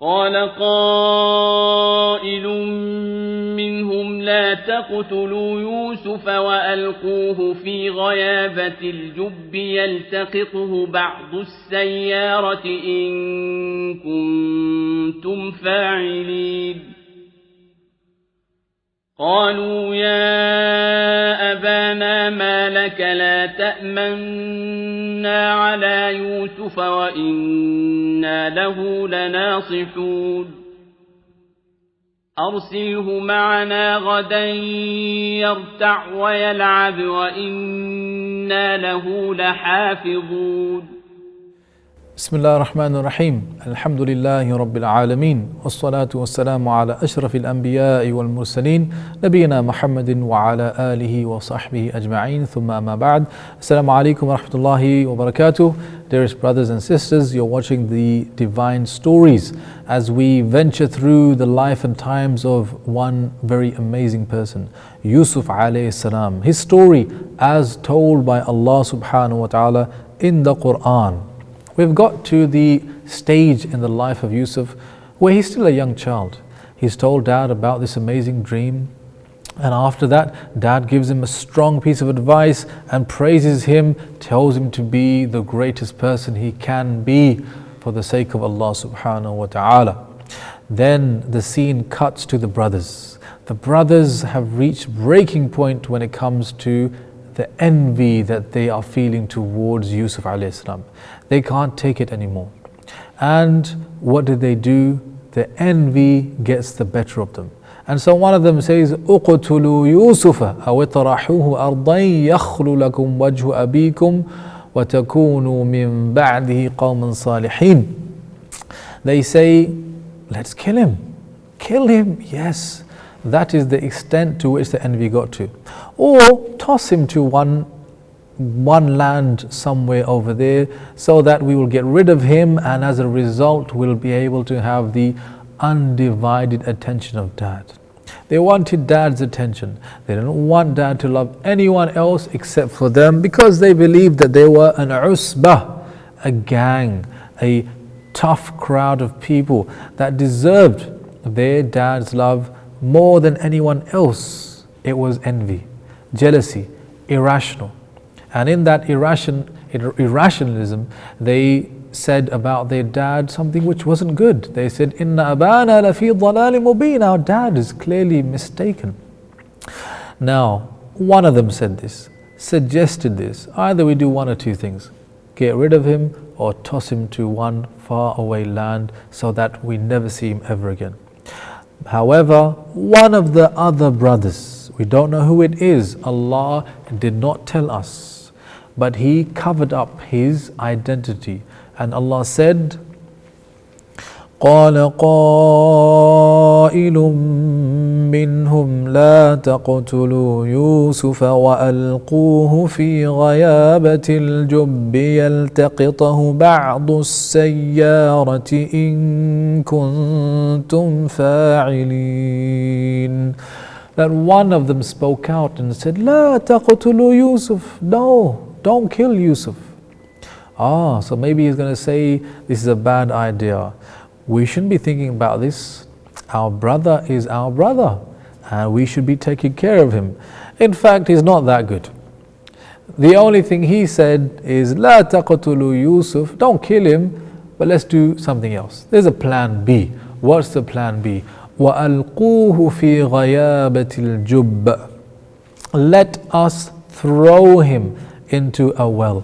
قال قائل منهم لا تقتلوا يوسف وألقوه في غيابة الجب يلتقطه بعض السيارة إن كنتم فاعلين قالوا يا أبانا ما لك لا تأمنا على يوسف وإنا له لناصحون أرسله معنا غدا يرتع ويلعب وإنا له لحافظون بسم الله الرحمن الرحيم الحمد لله رب العالمين والصلاة والسلام على أشرف الأنبياء والمرسلين نبينا محمد وعلى آله وصحبه أجمعين ثم أما بعد السلام عليكم ورحمة الله وبركاته. Dearest brothers and sisters, you're watching the Divine Stories as we venture through the life and times of one very amazing person, Yusuf alayhi salam. His story as told by Allah subhanahu wa ta'ala in the Quran. We've got to the stage in the life of Yusuf where he's still a young child. He's told dad about this amazing dream, and after that dad gives him a strong piece of advice and praises him, tells him to be the greatest person he can be for the sake of Allah subhanahu wa ta'ala. Then the scene cuts to the brothers. The brothers have reached breaking point when it comes to the envy that they are feeling towards Yusuf alayhi salam. They can't take it anymore. And what do? The envy gets the better of them. And so one of them says, اقتلوا يوسف أو اطرحوه أرضا يخل لكم وجه أبيكم وتكونوا من بعده قوما صالحين. They say, let's kill him. Kill him, yes. That is the extent to which the envy got to. Or toss him to one land somewhere over there so that we will get rid of him, and as a result we'll be able to have the undivided attention of dad. They wanted dad's attention. They didn't want dad to love anyone else except for them, because they believed that they were an usbah, a gang, a tough crowd of people that deserved their dad's love more than anyone else. It was envy, jealousy, irrational. And in that irrationalism, they said about their dad something which wasn't good. They said, Inna abana lafi dhalali mubin. Our dad is clearly mistaken. Now, one of them said this, suggested this. Either we do one or two things. Get rid of him or toss him to one far away land so that we never see him ever again. However, one of the other brothers, we don't know who it is, Allah did not tell us, but he covered up his identity. And Allah said, قال قائل منهم لا تقتلوا يوسف وألقوه في غيابة الجب يلتقطه بعض السيارة إن كنتم فاعلين. That one of them spoke out and said, لا تقتلوا يوسف. No, don't kill Yusuf. So maybe he's going to say this is a bad idea. We shouldn't be thinking about this. Our brother is our brother and we should be taking care of him. In fact, he's not that good. The only thing he said is, لا تقتلوا يوسف. Don't kill him, but let's do something else. There's a plan B. What's the plan B? وَأَلْقُوهُ فِي غَيَابَةِ الْجُبِّ. Let us throw him into a well.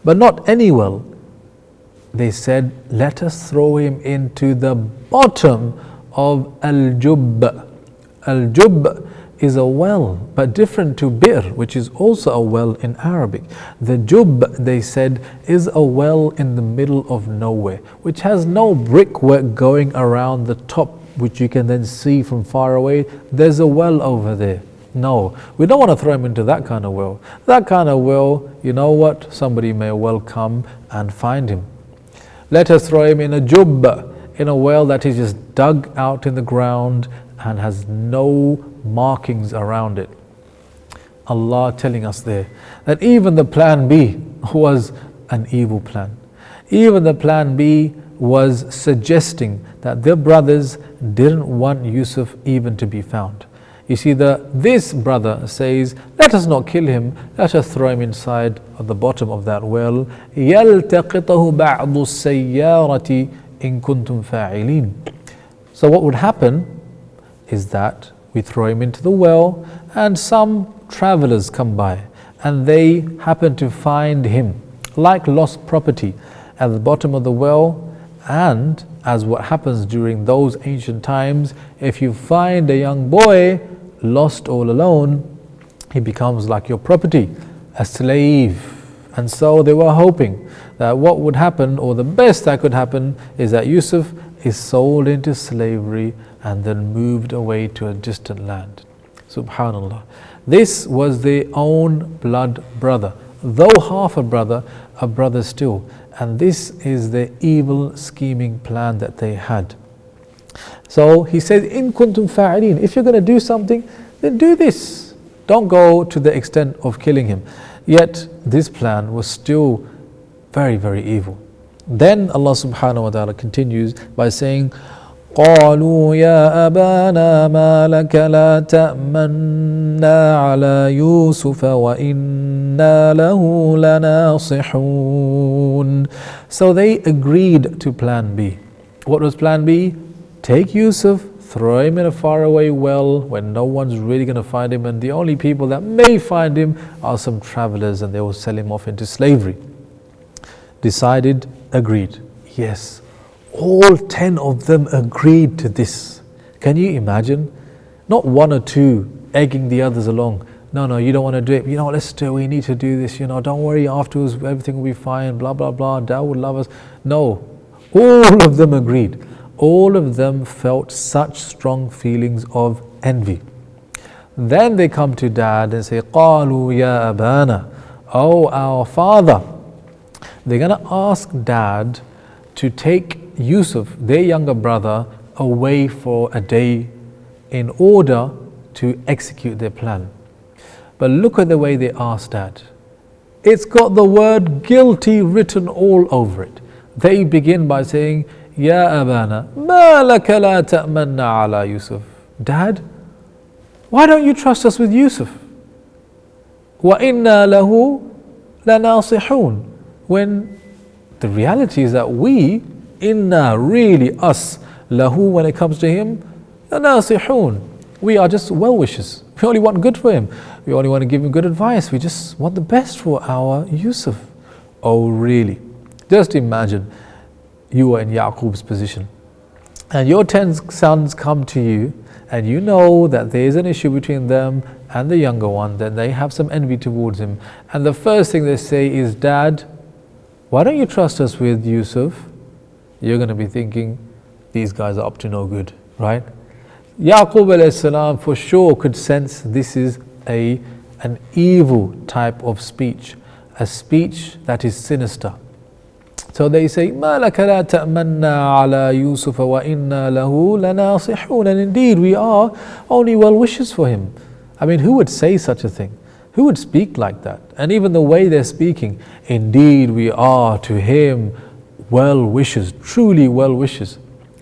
But not any well. They said, let us throw him into the bottom of Al-Jubb. Al-Jubb is a well, but different to Bir, which is also a well in Arabic. The Jubb, they said, is a well in the middle of nowhere, which has no brickwork going around the top, which you can then see from far away. There's a well over there. No, we don't want to throw him into that kind of well. That kind of well, you know what? Somebody may well come and find him. Let us throw him in a jubba, in a well that is just dug out in the ground and has no markings around it. Allah telling us there that even the plan B was an evil plan. Even the plan B was suggesting that their brothers didn't want Yusuf even to be found. You see, this brother says, let us not kill him, let us throw him inside at the bottom of that well. يَلْتَقِطَهُ بَعْضُ السَّيَّارَةِ إِن كُنْتُمْ فَاعِلِينَ. So what would happen is that we throw him into the well and some travelers come by and they happen to find him like lost property at the bottom of the well. And as what happens during those ancient times, if you find a young boy lost all alone, he becomes like your property, a slave. And so they were hoping that what would happen, or the best that could happen, is that Yusuf is sold into slavery and then moved away to a distant land. Subhanallah. This was their own blood brother. Though half a brother still. And this is the evil scheming plan that they had. So he says, in kuntum fa'ilin, if you're going to do something, then do this. Don't go to the extent of killing him. Yet this plan was still very, very evil. Then Allah subhanahu wa ta'ala continues by saying, قالوا يا أبانا ما لك لا تأمنا على يوسف وإنا له لناصحون. So they agreed to plan B. What was plan B? Take Yusuf, throw him in a faraway well where no one's really going to find him, and the only people that may find him are some travelers, and they will sell him off into slavery. Decided, agreed. Yes. All 10 of them agreed to this. Can you imagine? Not one or two egging the others along. No, you don't want to do it. Let's do it. We need to do this. Don't worry. Afterwards, everything will be fine. Blah, blah, blah. Dad would love us. No. All of them agreed. All of them felt such strong feelings of envy. Then they come to Dad and say, قَالُوا يَا أَبَانَا. Oh, our father. They're going to ask Dad to take Yusuf, their younger brother, away for a day in order to execute their plan. But look at the way they asked Dad. It's got the word guilty written all over it. They begin by saying, Ya Abana, ma laka la ta'manna ala Yusuf. Dad, why don't you trust us with Yusuf? Wa inna lahu lanasihun. When the reality is that we, inna, really us, lahu, when it comes to him, lanasihun. We are just well-wishers. We only want good for him. We only want to give him good advice. We just want the best for our Yusuf. Oh, really? Just imagine you are in Yaqub's position and your 10 sons come to you and you know that there is an issue between them and the younger one, that they have some envy towards him. And the first thing they say is, Dad, why don't you trust us with Yusuf? You're going to be thinking, these guys are up to no good, right? Yaqub alayhi salam for sure could sense this is an evil type of speech, a speech that is sinister. So they say, مَا لَكَ لَا تَأْمَنَّا عَلَى يُوسُفَ وَإِنَّا لَهُ لَنَاصِحُونَ. And indeed we are only well wishes for him. I mean, who would say such a thing? Who would speak like that? And even the way they're speaking, indeed we are to him well wishes, truly well wishes.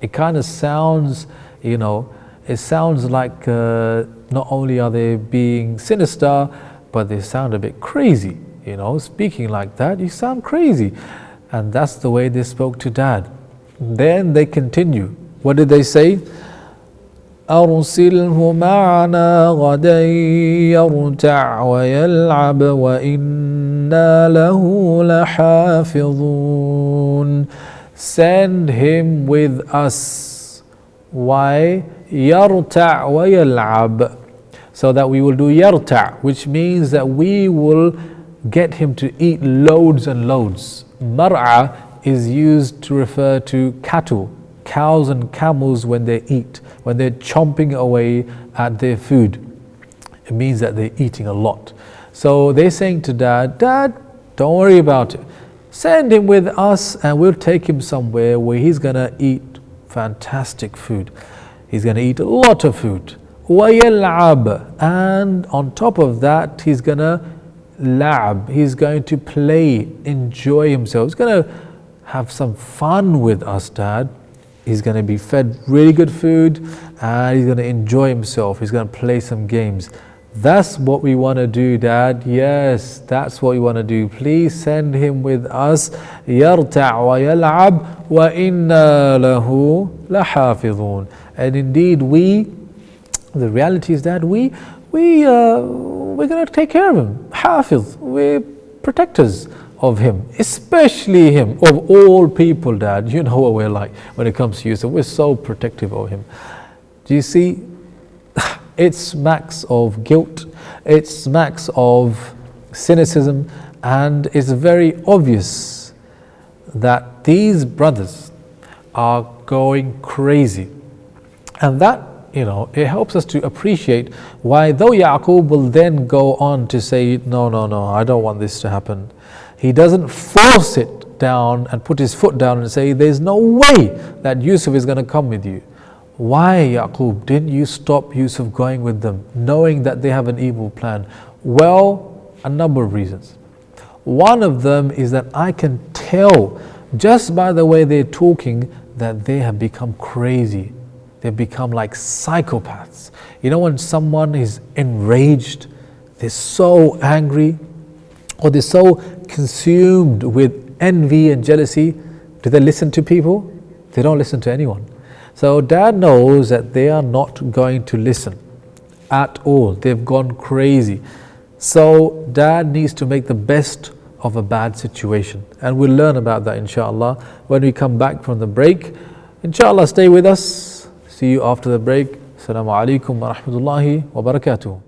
It kind of sounds, it sounds like not only are they being sinister, but they sound a bit crazy. Speaking like that, you sound crazy. And that's the way they spoke to Dad. Then they continue. What did they say? أرسله معنا غدا يرتع ويلعب وإنا له لحافظون. Send him with us. Why? يرتع ويلعب. So that we will do يرتع, which means that we will get him to eat loads and loads. Mar'a is used to refer to cattle, cows and camels when they eat, when they're chomping away at their food. It means that they're eating a lot. So they're saying to Dad, don't worry about it. Send him with us and we'll take him somewhere where he's going to eat fantastic food. He's going to eat a lot of food. وَيَلْعَبْ. And on top of that, he's going to la'ab, he's going to play, enjoy himself. He's going to have some fun with us, Dad. He's going to be fed really good food and he's going to enjoy himself. He's going to play some games. That's what we want to do, Dad. Yes, that's what we want to do. Please send him with us. يَرْتَعْ وَيَلْعَبْ وَإِنَّا لَهُ لَحَافِظُونَ. And indeed, the reality is that we're going to take care of him. Hafiz, we're protectors of him, especially him, of all people, Dad. You know what we're like when it comes to you. So we're so protective of him. Do you see? It smacks of guilt, it smacks of cynicism, and it's very obvious that these brothers are going crazy. And that, it helps us to appreciate why, though Yaqub will then go on to say, no, I don't want this to happen. He doesn't force it down and put his foot down and say, there's no way that Yusuf is going to come with you. Why, Yaqub, didn't you stop Yusuf going with them, knowing that they have an evil plan? Well, a number of reasons. One of them is that I can tell just by the way they're talking that they have become crazy. They've become like psychopaths. You know, when someone is enraged, they're so angry, or they're so consumed with envy and jealousy, do they listen to people? They don't listen to anyone. So Dad knows that they are not going to listen at all. They've gone crazy. So Dad needs to make the best of a bad situation. And we'll learn about that, inshallah, when we come back from the break. Inshallah, stay with us. See you after the break. Assalamu alaikum wa rahmatullahi wa barakatuh.